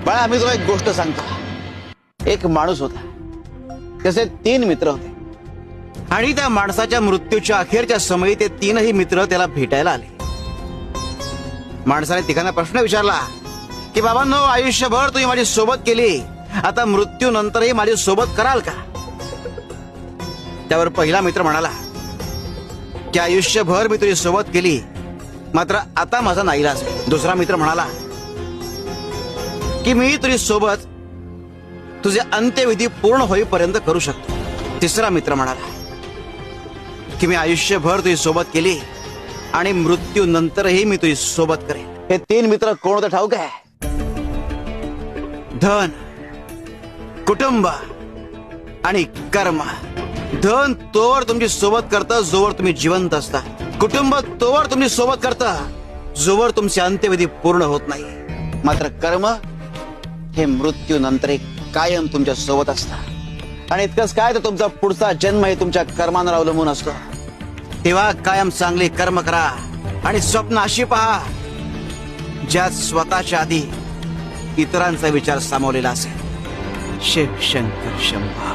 बाळा, मी तुला एक गोष्ट सांगतो. एक माणूस होता, त्याचे 3 मित्र होते आणि त्या माणसाच्या मृत्यूच्या अखेरच्या समयी ते 3ही मित्र त्याला भेटायला आले. माणसाने तिघांना प्रश्न विचारला की बाबांनो, आयुष्यभर तुम्ही माझी सोबत केली, आता मृत्यूनंतरही माझी सोबत कराल का? त्यावर पहिला मित्र म्हणाला की आयुष्यभर मी तुझी सोबत केली, मात्र आता माझा नाईलाज आहे. दुसरा मित्र म्हणाला की मी तुझी सोबत तुझे अंत्यविधी पूर्ण होईपर्यंत करू शकतो. तिसरा मित्र म्हणाला की मी आयुष्यभर तुझी सोबत केली आणि मृत्यूनंतरही मी तुझी सोबत करेन. हे 3 मित्र कोण होते ठाऊक आहे? धन, कुटुंब आणि कर्म. धन तोवर तुमची सोबत करतं जोवर तुम्ही जिवंत असता. कुटुंब तोवर तुमची सोबत करतं जोवर तुमचे अंत्यविधी पूर्ण होत नाही. मात्र कर्म हे मृत्यूनंतर कायम तुमच्या सोबत असतात. आणि इतकंच काय, तर तुमचा पुढचा जन्म हे तुमच्या कर्मांवर अवलंबून असतो. तेव्हा कायम चांगले कर्म करा आणि स्वप्न अशी पहा ज्यात स्वतःच्या आधी इतरांचा विचार सामावलेला असेल. शिव शंकर शंभा.